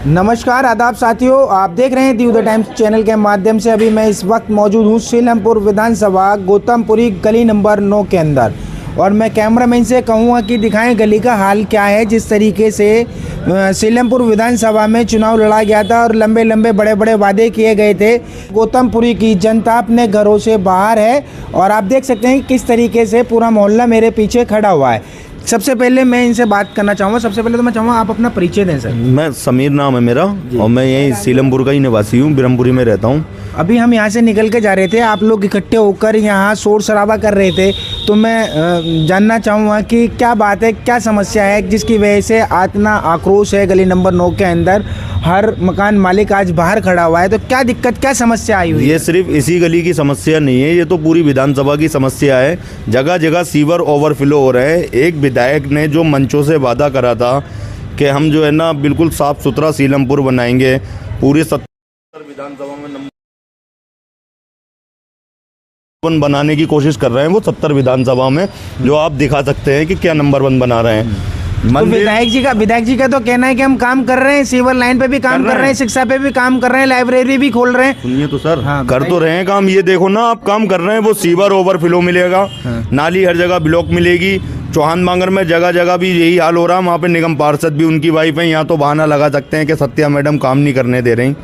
नमस्कार आदाब साथियों, आप देख रहे हैं दी द टाइम्स चैनल के माध्यम से। अभी मैं इस वक्त मौजूद हूं सीलमपुर विधानसभा गौतमपुरी गली नंबर 9 के अंदर, और मैं कैमरामैन से कहूँगा कि दिखाएं गली का हाल क्या है। जिस तरीके से सीलमपुर विधानसभा में चुनाव लड़ा गया था और लंबे लंबे बड़े बड़े वादे किए गए थे, गौतमपुरी की जनता अपने घरों से बाहर है और आप देख सकते हैं किस तरीके से पूरा मोहल्ला मेरे पीछे खड़ा हुआ है। सबसे पहले मैं इनसे बात करना चाहूँगा। सबसे पहले तो मैं चाहूँगा आप अपना परिचय दें सर। मैं समीर नाम है मेरा और मैं यहीं सीलमपुर का ही निवासी हूँ, ब्रह्मपुरी में रहता हूँ। अभी हम यहाँ से निकल के जा रहे थे, आप लोग इकट्ठे होकर यहाँ शोर शराबा कर रहे थे, तो मैं जानना चाहूँगा कि क्या बात है, क्या समस्या है जिसकी वजह से इतना आक्रोश है गली नंबर 9 के अंदर। हर मकान मालिक आज बाहर खड़ा हुआ है, तो क्या दिक्कत, क्या समस्या आई हुई है? ये सिर्फ इसी गली की समस्या नहीं है, ये तो पूरी विधानसभा की समस्या है। जगह जगह सीवर ओवरफ्लो हो रहे हैं। एक विधायक ने जो मंचों से वादा करा था कि हम जो है ना बिल्कुल साफ सुथरा सीलमपुर बनाएंगे, पूरी 70 विधानसभा में नंबर बनाने की कोशिश कर रहे हैं। वो 70 विधानसभा में जो आप दिखा सकते हैं कि क्या नंबर 1 बना रहे हैं। तो विधायक जी का तो कहना है कि हम काम कर रहे हैं, सीवर लाइन पे भी काम कर रहे हैं, शिक्षा पे भी काम कर रहे हैं, लाइब्रेरी भी खोल रहे हैं। सुनिए तो सर, कर तो रहे हैं काम। ये देखो ना, आप काम कर रहे हैं, वो सीवर ओवरफ्लो मिलेगा, नाली हर जगह ब्लॉक मिलेगी। चौहान बांगर में जगह जगह भी यही हाल हो रहा है। वहाँ पे निगम पार्षद भी उनकी वाइफ है। यहाँ तो बहाना लगा सकते हैं कि सत्या मैडम काम नहीं करने दे रही,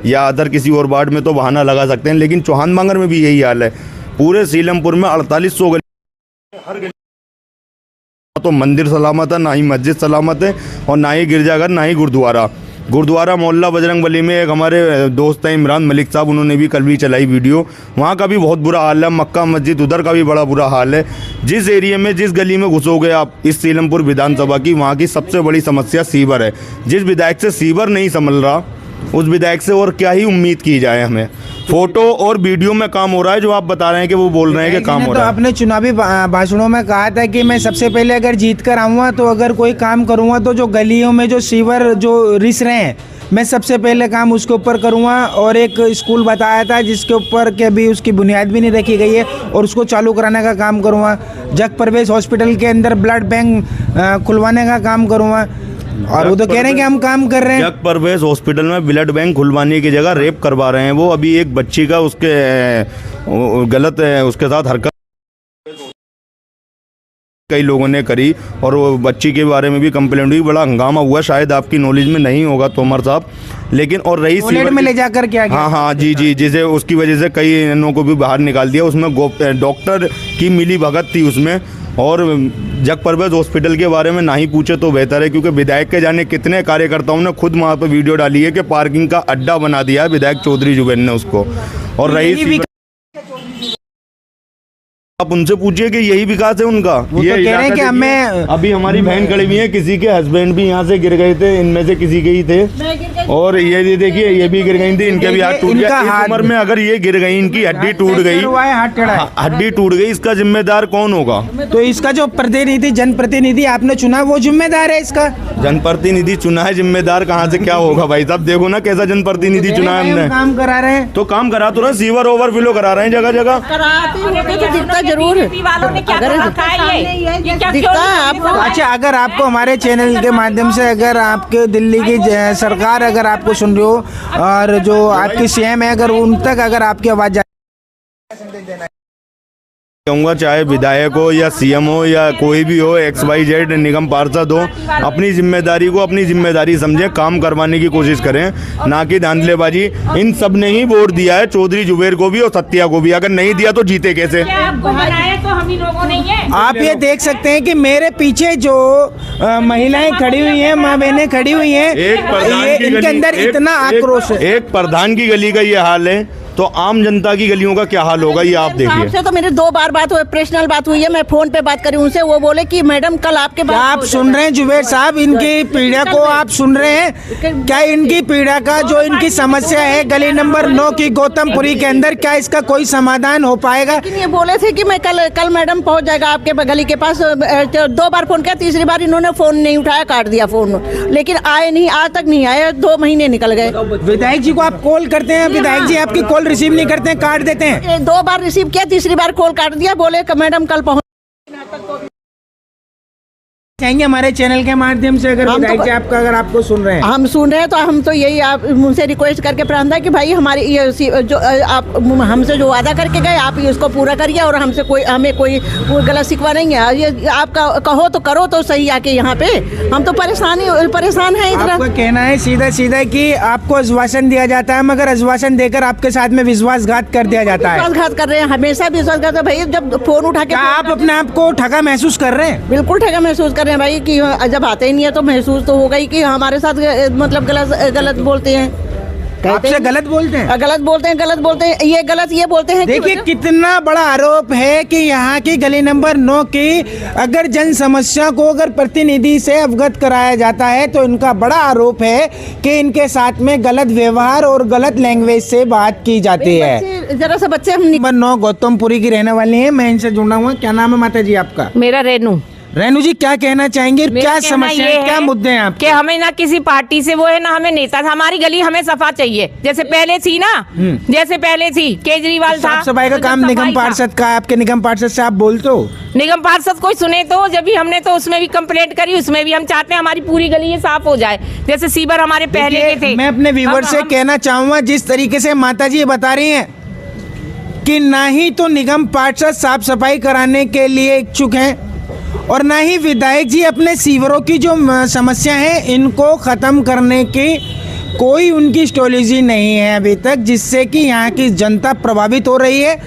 या अदर किसी और वार्ड में तो बहाना लगा सकते हैं, लेकिन चौहान बांगर में भी यही हाल है। पूरे सीलमपुर में 4800 गली, हर गली तो मंदिर सलामत है, ना ही मस्जिद सलामत है, और ना ही गिरजाघर, ना ही गुरुद्वारा मोहल्ला बजरंगबली में एक हमारे दोस्त हैं इमरान मलिक साहब, उन्होंने भी कल भी चलाई वीडियो, वहाँ का भी बहुत बुरा हाल है। मक्का मस्जिद उधर का भी बड़ा बुरा हाल है। जिस एरिया में, जिस गली में घुसोगे आप इस सीलमपुर विधानसभा की, वहाँ की सबसे बड़ी समस्या सीवर है। जिस विधायक से सीवर नहीं संभल रहा, उस विधायक से और क्या ही उम्मीद की जाए हमें। फोटो और वीडियो में काम हो रहा है, जो आप बता रहे हैं कि वो बोल रहे हैं कि काम हो रहा है। तो आपने चुनावी भाषणों में कहा था कि मैं सबसे पहले अगर जीत कर आऊँगा तो अगर कोई काम करूँगा तो जो गलियों में जो सीवर जो रिस रहे हैं, मैं सबसे पहले काम उसके ऊपर करूँगा। और एक स्कूल बताया था जिसके ऊपर कि अभी उसकी बुनियाद भी नहीं रखी गई है, और उसको चालू कराने का काम करूँगा। जग प्रवेश हॉस्पिटल के अंदर ब्लड बैंक खुलवाने का काम करूँगा, और वो तो कह रहे हैं कि हम काम कर रहे हैं। जग प्रवेश हॉस्पिटल में ब्लड बैंक खुलवाने की जगह रेप करवा रहे हैं वो। अभी एक बच्ची का उसके गलत है, उसके साथ हरकत कई लोगों ने करी, और वो बच्ची के बारे में भी कंप्लेंट हुई। बड़ा हंगामा हुआ, शायद आपकी नॉलेज में नहीं होगा तोमर साहब, लेकिन और रही सीवर में ले जाकर क्या किया? हाँ जी, जिसे उसकी वजह से कई इनों को भी बाहर निकाल दिया। उसमें डॉक्टर की मिली भगत थी उसमें। और जग प्रवेश हॉस्पिटल के बारे में ना ही पूछे तो बेहतर है, क्योंकि विधायक के जाने कितने कार्यकर्ताओं ने खुद वहाँ पर वीडियो डाली है कि पार्किंग का अड्डा बना दिया है विधायक चौधरी जुबेर ने उसको। और रही, आप उनसे पूछिए कि यही विकास है उनका। वो ये तो कह रहे हैं कि हमें, अभी हमारी बहन खड़ी हुई है, किसी के हस्बैंड भी यहाँ से गिर गए थे, इनमें से किसी के ही थे, और ये देखिए ये भी गिर गई थी, इनके भी हाथ टूट गया। इस उम्र में अगर ये गिर गई, इनकी हड्डी टूट गई, हड्डी टूट गई, इसका जिम्मेदार कौन होगा? तो इसका जो प्रतिनिधि, जनप्रतिनिधि आपने चुना, वो जिम्मेदार है इसका। जनप्रतिनिधि चुना है, जिम्मेदार कहाँ से क्या होगा भाई साहब? देखो ना कैसा जनप्रतिनिधि चुना है हमने। काम करा रहे हैं, तो काम करा तो रहा, सीवर ओवरफ्लो करा रहे हैं जगह जगह। जरूर अच्छा, अगर आपको हमारे चैनल के माध्यम से, अगर आपके दिल्ली की सरकार अगर आपको सुन रही हो, और जो आपकी सीएम है, अगर उन तक अगर आपकी आवाज कहूँगा, चाहे विधायक हो या सीएम हो या कोई भी हो, XYZ निगम पार्षद हो, अपनी जिम्मेदारी को अपनी जिम्मेदारी समझें, काम करवाने की कोशिश करें, ना कि धांधलेबाजी। इन सब ने ही वोट दिया है, चौधरी जुबेर को भी और सत्या को भी। अगर नहीं दिया तो जीते कैसे? तो हम ही लोगों नहीं है। आप ये देख सकते हैं कि मेरे पीछे जो महिलाएं खड़ी हुई हैं, माँ बहनें खड़ी हुई हैं, इनके अंदर इतना आक्रोश है। एक प्रधान की गली का ये हाल है, तो आम जनता की गलियों का क्या हाल होगा, ये आप देखिए। आपसे तो मेरी 2 बार बात हुई, पर्सनल बात हुई है, मैं फोन पे बात करी उनसे, वो बोले कि मैडम कल आपके बात। आप सुन रहे हैं जुबेर साहब, इनकी पीड़ा को आप सुन रहे हैं क्या? इनकी पीड़ा का जो इनकी समस्या है गली नंबर 9 की गौतमपुरी के अंदर, क्या इसका कोई समाधान हो पाएगा? ये बोले थे कि मैं कल मैडम पहुंच जाएगा आपके गली के पास। 2 बार फोन किया, तीसरी बार इन्होंने फोन नहीं उठाया, काट दिया फोन, लेकिन आए नहीं, आज तक नहीं आए, 2 महीने निकल गए। विधायक जी को आप कॉल करते हैं, विधायक जी आपकी कॉल रिसीव नहीं करते हैं, काट देते हैं। 2 बार रिसीव किया, तीसरी बार कॉल काट दिया, बोले मैडम कल पहुंच। चाहेंगे हमारे चैनल के माध्यम से, अगर हम तो- विधायक जी आपका अगर आपको सुन रहे हैं, हम सुन रहे हैं तो हम तो यही आप मुझसे रिक्वेस्ट करके प्रार्थना है कि भाई हमारी ये जो आप हमसे जो वादा करके गए आप इसको पूरा करिए और हमसे हमें कोई गलत शिकवा नहीं है। ये आप कहो तो करो तो सही आके यहाँ पे, हम तो परेशान हैं इतना। आपका कहना है सीधा सीधा कि आपको आश्वासन दिया जाता है मगर आश्वासन देकर आपके साथ में विश्वासघात कर दिया जाता है। विश्वासघात कर रहे हैं, हमेशा विश्वासघात। भाई जब फोन उठा के क्या आप अपने आप को ठगा महसूस कर रहे हैं? बिल्कुल ठगा महसूस कर रहे हैं भाई, कि जब आते ही नहीं है तो महसूस तो होगा ही कि हमारे साथ मतलब गलत बोलते हैं, आपसे गलत बोलते हैं, गलत बोलते हैं, ये बोलते हैं। देखिए कितना बड़ा आरोप है कि यहाँ की गली नंबर 9 की अगर जन समस्या को अगर प्रतिनिधि से अवगत कराया जाता है तो इनका बड़ा आरोप है कि इनके साथ में गलत व्यवहार और गलत लैंग्वेज से बात की जाती है। जरा सा बच्चे हम नंबर 9 गौतमपुरी की रहने वाली हैं, मैं इनसे जुड़ा हुआ। क्या नाम है माता जी आपका? मेरा रेनू जी, क्या कहना चाहेंगे? क्या कहना समस्या ये है, क्या मुद्दे हैं आपके? कि हमें ना किसी पार्टी से वो है ना हमें नेता, हमारी गली हमें सफा चाहिए जैसे पहले थी ना, जैसे पहले थी केजरीवाल था। साफ सफाई का तो काम जब निगम सफाई था। पार्षद का, आपके निगम पार्षद से आप बोलते हो? निगम पार्षद कोई सुने तो जब भी हमने तो उसमें भी कंप्लेंट करी, उसमें भी हम चाहते हैं हमारी पूरी गली ये साफ हो जाए जैसे सीवर हमारे पहले के थे। मैं अपने व्यूवर से कहना चाहूंगा, जिस तरीके से माता जी ये बता रही हैं कि ना ही तो निगम पार्षद साफ सफाई कराने के लिए इच्छुक हैं और ना ही विधायक जी अपने सीवरों की जो समस्या है इनको ख़त्म करने की कोई उनकी स्ट्रेटेजी नहीं है अभी तक, जिससे कि यहाँ की जनता प्रभावित हो रही है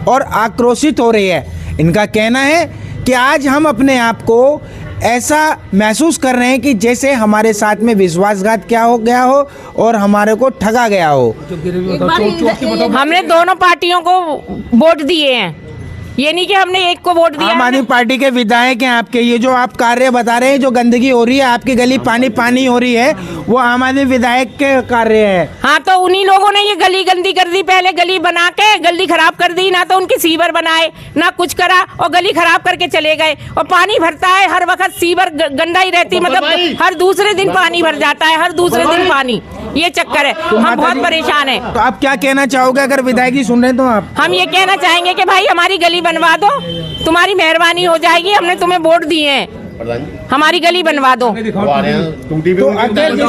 और आक्रोशित हो रही है। इनका कहना है कि आज हम अपने आप को ऐसा महसूस कर रहे हैं कि जैसे हमारे साथ में विश्वासघात क्या हो गया हो और हमारे को ठगा गया हो। हमने दोनों पार्टियों को वोट दिए हैं, ये नहीं कि हमने एक को वोट दिया। आम आदमी पार्टी के विधायक हैं आपके, ये जो आप कार्य बता रहे हैं, जो गंदगी हो रही है आपकी गली पानी पानी हो रही है, वो आम आदमी विधायक के कार्य है। हाँ तो उन्हीं लोगों ने ये गली गंदी कर दी, पहले गली बना के गली खराब कर दी, ना तो उनकी सीवर बनाए ना कुछ करा और गली खराब करके चले गए। और पानी भरता है हर वक्त, सीवर गंदा ही रहती, मतलब हर दूसरे दिन पानी भर जाता है, हर दूसरे दिन पानी, ये चक्कर है। हम बहुत परेशान है। तो आप क्या कहना चाहोगे अगर विधायक जी सुन रहे हैं तो आप? हम ये कहना चाहेंगे कि भाई हमारी गली बनवा दो, तुम्हारी मेहरबानी हो जाएगी, हमने तुम्हें वोट दिए हैं, हमारी गली बनवा दो। तो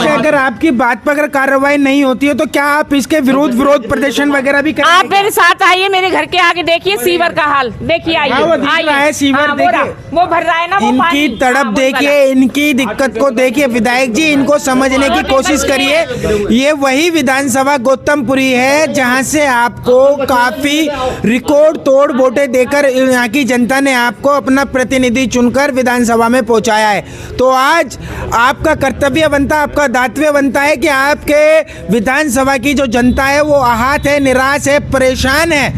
अगर आपकी बात पर अगर कार्रवाई नहीं होती है तो क्या आप इसके विरोध प्रदर्शन वगैरह भी करेंगे? आप मेरे साथ आइए, मेरे घर के आगे देखिए सीवर का हाल, देखिए आइए। हाँ, वो दिख रहा है सीवर, देखिए वो भर रहा है ना, वो इनकी पानी। तड़प हाँ, देखिए, इनकी दिक्कत को देखिए। विधायक जी इनको समझने की कोशिश करिए। ये वही विधानसभा गौतमपुरी है जहां से आपको काफी रिकॉर्ड तोड़ वोटें देकर यहाँ की जनता ने आपको अपना प्रतिनिधि चुनकर विधानसभा में पहुंचाया है। तो आज आपका कर्तव्य बनता, आपका दायित्व बनता है कि आपके विधानसभा की जो जनता है वो आहत है, निराश है, परेशान है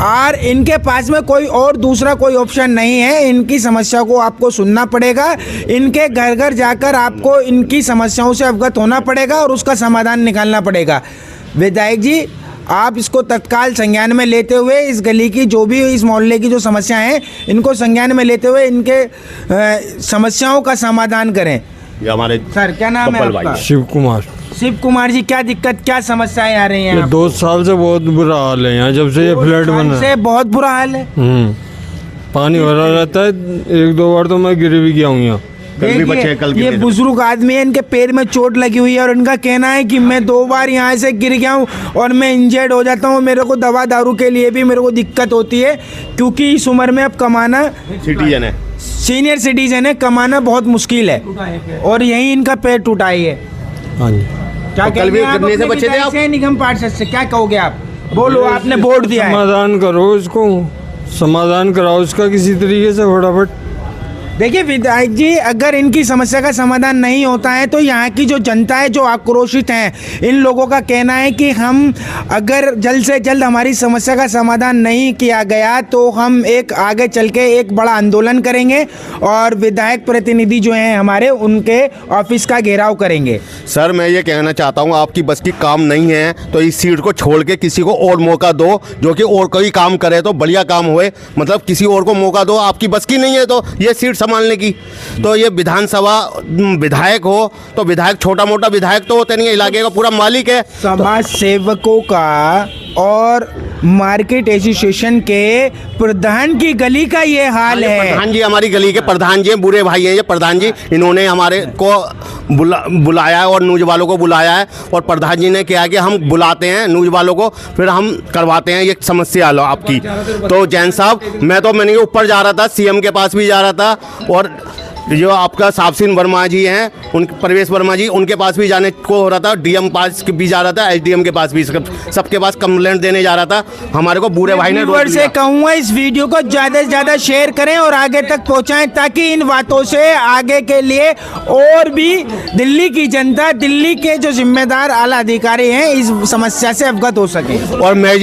और इनके पास में कोई और दूसरा कोई ऑप्शन नहीं है। इनकी समस्या को आपको सुनना पड़ेगा, इनके घर घर जाकर आपको इनकी समस्याओं से अवगत होना पड़ेगा और उसका समाधान निकालना पड़ेगा। विधायक जी आप इसको तत्काल संज्ञान में लेते हुए इस गली की जो भी इस मोहल्ले की जो समस्या है इनको संज्ञान में लेते हुए इनके समस्याओं का समाधान करें। ये हमारे सर क्या नाम है आपका? शिव कुमार। शिव कुमार जी, क्या दिक्कत क्या समस्याएं आ रही हैं? ये 2 साल से बहुत बुरा हाल है यहाँ, जब से ये फ्लैट बना से बहुत बुरा हाल है। पानी भरा रहता है, 1-2 बार तो मैं गिर भी गया हूँ यहाँ। देखिए ये बुजुर्ग आदमी है, इनके पैर में चोट लगी हुई है और इनका कहना है कि मैं 2 बार यहाँ से गिर गया हूँ और मैं इंजर्ड हो जाता हूँ, मेरे को दवा दारू के लिए भी मेरे को दिक्कत होती है क्योंकि इस उम्र में अब कमाना, सिटीजन है, सीनियर सिटीजन है, कमाना बहुत मुश्किल है और यही इनका पैर टूटा ही है। हाँ जी। क्या कहेंगे आप अपने विधायक से, निगम पार्षद से क्या कहोगे आप? बोलो, आपने वोट दिया है। समाधान करो इसको, समाधान कराओ इसका किसी तरीके से फटाफट। देखिए विधायक जी, अगर इनकी समस्या का समाधान नहीं होता है तो यहाँ की जो जनता है जो आक्रोशित हैं, इन लोगों का कहना है कि हम अगर जल्द से जल्द हमारी समस्या का समाधान नहीं किया गया तो हम एक आगे चल के एक बड़ा आंदोलन करेंगे और विधायक प्रतिनिधि जो हैं हमारे उनके ऑफिस का घेराव करेंगे। सर मैं ये कहना चाहता हूँ आपकी बस की काम नहीं है तो इस सीट को छोड़ के किसी को और मौका दो जो कि और कोई काम करे तो बढ़िया काम होए, मतलब किसी और को मौका दो। आपकी बस की नहीं है तो ये सीट संभालने की, तो ये विधानसभा विधायक हो तो विधायक छोटा मोटा विधायक तो होते नहीं है, इलाके का पूरा मालिक है। समाज सेवकों का और मार्केट एसोसिएशन के प्रधान की गली का ये हाल है। प्रधान जी हमारी गली के प्रधान जी हैं, बुरे भाई हैं ये प्रधान जी। इन्होंने हमारे को बुलाया है और न्यूज़ वालों को बुलाया है, और प्रधान जी ने क्या है कि हम बुलाते हैं न्यूज़ वालों को, फिर हम करवाते हैं ये समस्या लो आपकी। तो जैन साहब मैंने ऊपर जा रहा था, सीएम के पास भी जा रहा था, और जो आपका साबसिन वर्मा जी हैं, उन प्रवेश वर्मा जी, उनके पास भी जाने को हो रहा था, डीएम पास भी जा रहा था, एसडीएम के पास भी, सबके पास कंप्लेंट देने जा रहा था। हमारे को बुरे भाई ने व्यूअर से कहूँगा इस वीडियो को ज़्यादा से ज़्यादा शेयर करें और आगे तक पहुँचाएं, ताकि इन बातों से आगे के लिए और भी दिल्ली की जनता, दिल्ली के जो जिम्मेदार आला अधिकारी हैं, इस समस्या से अवगत हो सके। और मैं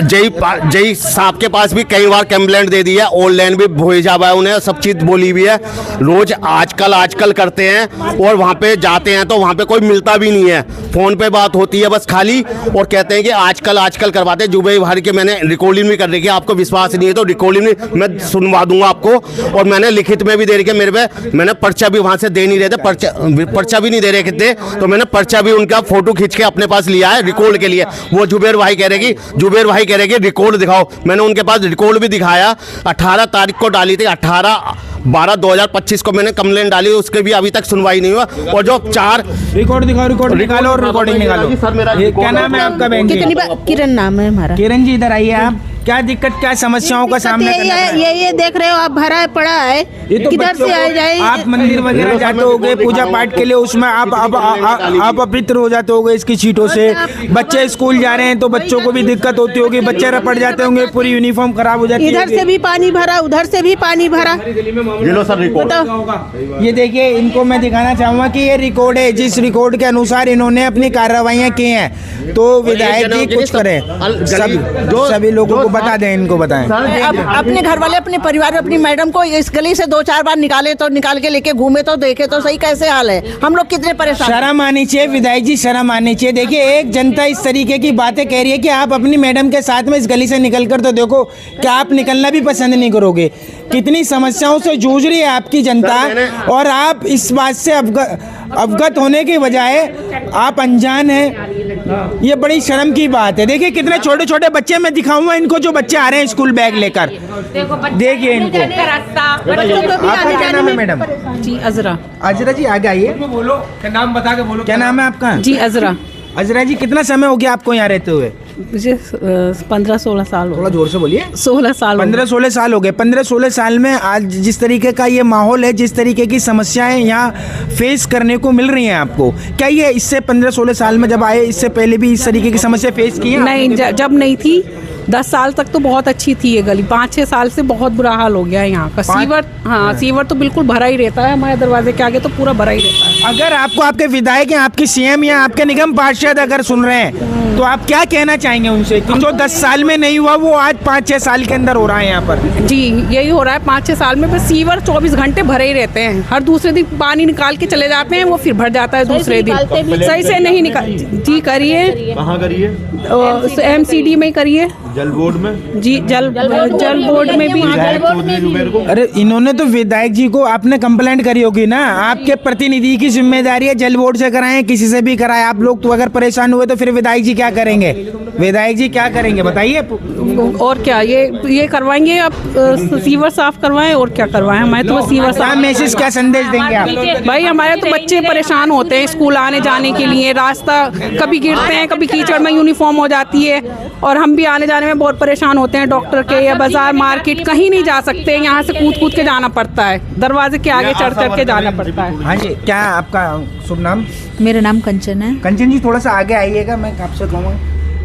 जय साहब के पास भी कई बार कंप्लेंट दे दी है, ऑनलाइन भी भेजा हुआ है उन्हें, सब चीज़ बोली भी है। रोज आजकल करते हैं, और वहाँ पे जाते हैं तो वहाँ पे कोई मिलता भी नहीं है, फ़ोन पे बात होती है बस खाली, और कहते हैं कि आजकल करवाते हैं। जुबे भर के मैंने रिकॉर्डिंग भी कर रखी है, आपको विश्वास नहीं है तो रिकॉर्डिंग मैं सुनवा दूंगा आपको, और मैंने लिखित में भी दे रखी है मेरे पे। मैंने पर्चा भी वहाँ से दे नहीं रहे थे, पर्चा भी नहीं दे रहे थे, तो मैंने पर्चा भी उनका फोटो खींच के अपने पास लिया है रिकॉर्ड के लिए। वो जुबेर भाई कह रहे कि रिकॉर्ड दिखाओ, मैंने उनके पास रिकॉर्ड भी दिखाया। 18 तारीख को डाली थी, 18/12/2025 को मैंने कंप्लेंट डाली, उसके भी अभी तक सुनवाई नहीं हुआ। और जो 4 रिकॉर्ड निकालो और रिकॉर्डिंग निकालो। ये क्या नाम है आपका बहन जी? किरण नाम है हमारा। किरण जी इधर आइए। आप क्या दिक्कत, क्या समस्याओं का सामना करना है? ये देख रहे हो आप, भरा पड़ा है, ये तो किधर से आ जाए? आप मंदिर वगैरह जाते होगे पूजा पाठ के लिए, उसमें आप अपवित्र हो जाते होगे इसकी छींटों से। बच्चे स्कूल जा रहे हैं तो बच्चों को भी दिक्कत होती होगी, बच्चे रपट जाते होंगे, पूरी यूनिफॉर्म खराब हो जाती है। इधर से भी पानी भरा, उधर से भी पानी भरा। ये देखिए, इनको मैं दिखाना चाहूंगा कि ये रिकॉर्ड है, जिस रिकॉर्ड के अनुसार इन्होंने अपनी कार्रवाइयाँ की हैं। तो विधायक जी कुछ करें, सभी लोगों को बता दें, इनको बताएं। अब अपने घर वाले, अपने परिवार, अपनी मैडम को इस गली से 2-4 बार निकाले तो निकाल के लेके घूमे तो देखे तो सही कैसे हाल है। हम लोग कितने परेशान। शर्म आनी चाहिए विधायक जी, शर्म आनी चाहिए। देखिए, एक जनता इस तरीके की बातें कह रही है कि आप अपनी मैडम के साथ में इस गली से निकल कर तो देखो, क्या आप निकलना भी पसंद नहीं करोगे? कितनी समस्याओं से जूझ रही है आपकी जनता, और आप इस बात से अवगत होने की बजाय आप अनजान हैं। ये बड़ी शर्म की बात है। देखिए कितने छोटे छोटे बच्चे, मैं दिखाऊंगा इनको, जो बच्चे आ रहे हैं स्कूल बैग लेकर, देखिए इनको। आपका क्या नाम है मैडम? जी अजरा। अजरा जी आगे आइए, बोलो नाम बता के बोलो। क्या नाम है आपका? जी अजरा। अजरा जी, कितना समय हो गया आपको यहाँ रहते हुए? मुझे 15-16 साल हो। थोड़ा जोर से बोलिए। 16 साल। 15-16 साल हो गए। 15-16 साल में आज जिस तरीके का ये माहौल है, जिस तरीके की समस्याएं यहाँ फेस करने को मिल रही हैं आपको, क्या ये इससे 15-16 साल में जब आए, इससे पहले भी इस तरीके की समस्या फेस की है? नहीं, जब नहीं थी 10 साल तक तो बहुत अच्छी थी ये गली। 5-6 साल से बहुत बुरा हाल हो गया है यहाँ का। सीवर, हाँ सीवर तो बिल्कुल भरा ही रहता है, हमारे दरवाजे के आगे तो पूरा भरा ही रहता है। अगर आपको आपके विधायक या आपकी सीएम या आपके निगम पार्षद अगर सुन रहे हैं, तो आप क्या कहना चाहेंगे उनसे कि जो 10 साल में नहीं हुआ वो आज 5-6 साल के अंदर हो रहा है यहाँ पर? जी यही हो रहा है 5-6 साल में। बस सीवर 24 घंटे भरे ही रहते हैं, हर दूसरे दिन पानी निकाल के चले जाते हैं, वो फिर भर जाता है दूसरे दिन, सही से नहीं निकाल। जी करिए, कहाँ करिए? MCD में करिए, जल बोर्ड में। जी जल बोर्ड में भी। अरे इन्होंने तो विधायक जी को आपने कंप्लेंट करी होगी ना, आपके प्रतिनिधि की जिम्मेदारी है, जल बोर्ड से कराएं, किसी से भी कराएं। आप लोग तो अगर परेशान हुए तो फिर विधायक जी क्या करेंगे? विधायक जी क्या करेंगे बताइए? और क्या ये करवाएंगे आप? सीवर साफ करवाएं और क्या करवाएं? हमारे तो सीवर साफ। मैसेज क्या संदेश देंगे आप? भाई हमारे तो बच्चे परेशान होते हैं स्कूल आने जाने के लिए, रास्ता कभी गिरते हैं, कभी कीचड़ में यूनिफॉर्म हो जाती है, और हम भी आने जाने में बहुत परेशान होते हैं। डॉक्टर के या बाजार मार्केट कहीं नहीं जा सकते, यहाँ से कूद के जाना पड़ता है, दरवाजे के आगे चढ़ के जाना पड़ता है। हाँ जी, क्या आपका शुभ नाम? मेरा नाम कंचन है। कंचन जी थोड़ा सा आगे आइएगा, मैं आपसे कहूँगा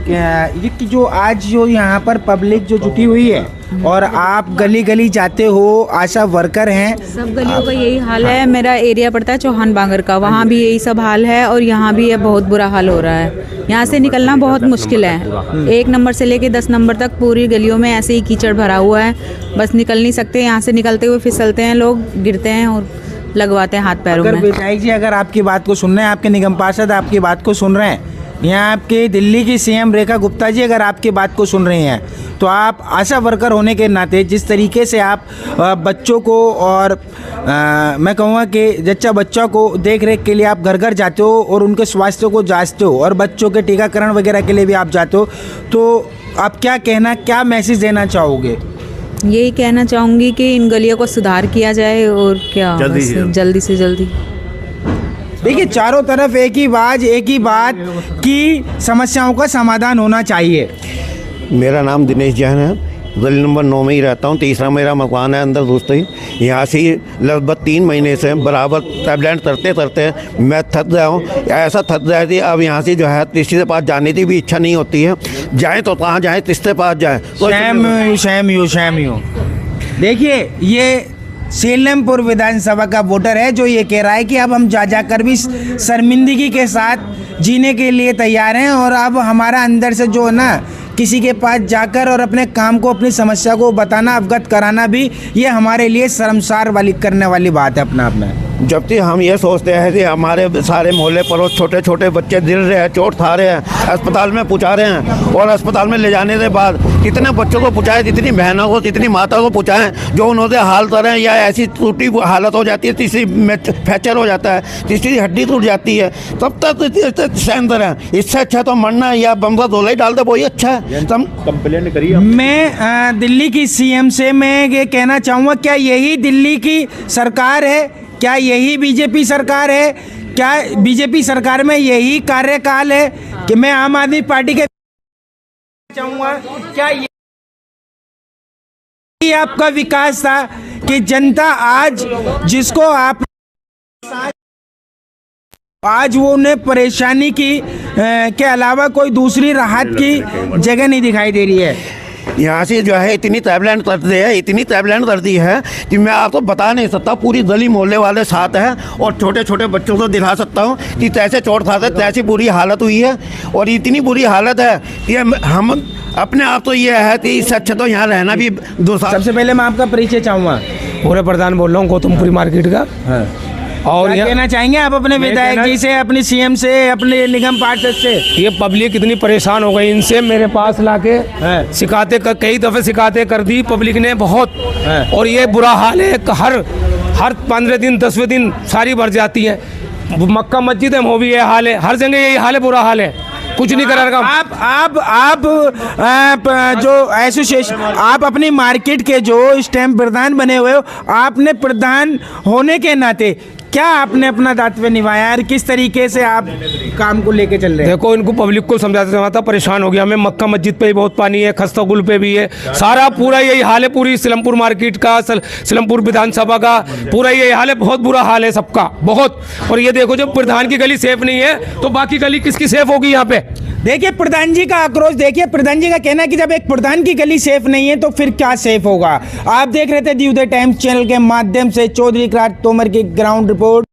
ये कि जो आज जो यहाँ पर पब्लिक जो जुटी हुई है, और आप गली गली जाते हो, आशा वर्कर हैं, सब गलियों का यही हाल है। मेरा एरिया पड़ता है चौहान बांगर का, वहाँ भी यही सब हाल है, और यहाँ भी ये बहुत बुरा हाल हो रहा है। यहाँ से निकलना बहुत मुश्किल है। 1 नंबर से लेके 10 नंबर तक पूरी गलियों में ऐसे ही कीचड़ भरा हुआ है, बस निकल नहीं सकते। यहाँ से निकलते हुए फिसलते हैं लोग, गिरते हैं और लगवाते हैं हाथ पैरों में। विधायक जी अगर आपकी बात को सुन रहे हैं, आपके निगम पार्षद आपकी बात को सुन रहे हैं, यहाँ आपके दिल्ली की सीएम रेखा गुप्ता जी अगर आपकी बात को सुन रहे हैं तो आप आशा वर्कर होने के नाते जिस तरीके से आप बच्चों को और मैं कहूँगा कि जच्चा बच्चा को देख रेख के लिए आप घर घर जाते हो और उनके स्वास्थ्य को जांचते हो और बच्चों के टीकाकरण वगैरह के लिए भी आप जाते हो, तो आप क्या मैसेज देना चाहोगे? यही कहना चाहूँगी कि इन गलियों को सुधार किया जाए और क्या जल्दी से जल्दी। देखिए चारों तरफ एक ही बात कि समस्याओं का समाधान होना चाहिए। मेरा नाम दिनेश जैन है, गली नंबर 9 में ही रहता हूँ। तीसरा मेरा मकान है अंदर घुसते ही। यहाँ से लगभग 3 महीने से बराबर टैबलेट करते मैं थक गया हूँ। ऐसा थक गया थी, अब यहाँ से जो है तीसरे के पास जाने की भी इच्छा नहीं होती है। जाएँ तो कहाँ जाएँ, तीसरे पास जाएँ तो शैम यू। देखिए ये सीलमपुर विधानसभा का वोटर है जो ये कह रहा है कि अब हम जा कर भी शर्मिंदगी के साथ जीने के लिए तैयार हैं और अब हमारा अंदर से जो है ना किसी के पास जाकर और अपने काम को अपनी समस्या को बताना अवगत कराना भी ये हमारे लिए शर्मसार करने वाली बात है अपना अपना। जबकि हम ये सोचते हैं कि हमारे सारे मोहल्ले पड़ोस छोटे छोटे बच्चे गिर रहे हैं, चोट खा रहे हैं, अस्पताल में पहुँचा रहे हैं और अस्पताल में ले जाने के बाद कितने बच्चों को पहुँचाएं, जितनी बहनों को जितनी माता को पहुँचाएं जो उन्होंने हाल करें या ऐसी टूटी हालत हो जाती है, तीसरी में फ्रैक्चर हो जाता है, तीसरी हड्डी टूट जाती है, तब तक सहन करें। इससे अच्छा तो मरना या बमसा धोला ही डाल दे, वही अच्छा है। कंप्लेंट करिए। मैं दिल्ली की सीएम से मैं ये कहना चाहूँगा, क्या यही दिल्ली की सरकार है? क्या यही बीजेपी सरकार है? क्या बीजेपी सरकार में यही कार्यकाल है कि मैं आम आदमी पार्टी के चाहूँगा, क्या यही आपका विकास था कि जनता आज जिसको आप आज वो उन्हें परेशानी की के अलावा कोई दूसरी राहत की जगह नहीं दिखाई दे रही है? यहाँ से जो है इतनी टैबलेट कर दी है कि मैं आपको बता नहीं सकता। पूरी गली मोहल्ले वाले साथ हैं और छोटे छोटे बच्चों को दिखा सकता हूँ कि तैसे चोट खाते तैसी बुरी हालत हुई है और इतनी बुरी हालत है कि हम अपने आप तो ये है कि इससे अच्छा तो यहाँ रहना भी दो साल। सबसे पहले मैं आपका परिचय चाहूँगा। पूरे प्रधान बोल रहा हूँ गौतमपुरी मार्केट का। हाँ। और क्या कहना चाहेंगे आप अपने विधायक जी से, अपने सीएम से, अपने निगम पार्षद से? ये पब्लिक इतनी परेशान हो गई इनसे, मेरे पास लाके कई दफ़े शिकायतें कर दी पब्लिक ने बहुत। और ये बुरा हाल है, हर 15 दिन 10वें दिन सारी भर जाती है। मक्का मस्जिद है वो भी ये हाल है, हर जगह यही हाल है, बुरा हाल है, कुछ नहीं करा रहा। आप जो एसोसिएशन, आप अपनी मार्केट के जो स्टैम्प प्रधान बने हुए हो, आपने प्रधान होने के नाते क्या आपने अपना दायित्व निभाया और किस तरीके से आप काम को लेके चल रहे हैं? देखो इनको पब्लिक को समझाता परेशान हो गया मैं। मक्का मस्जिद पे भी बहुत पानी है, खस्ता गुल पे भी है, सारा पूरा यही हाल है। पूरी सीलमपुर मार्केट का, सीलमपुर विधानसभा का पूरा यही हाल है, बहुत बुरा हाल है सबका बहुत। और ये देखो जब प्रधान की गली सेफ नहीं है तो बाकी गली किसकी सेफ होगी यहाँ पे? देखिए प्रधान जी का आक्रोश, देखिए प्रधान जी का कहना है कि जब एक प्रधान की गली सेफ नहीं है तो फिर क्या सेफ होगा। आप देख रहे थे दी उदय टाइम्स चैनल के माध्यम से चौधरी करार तोमर की ग्राउंड रिपोर्ट।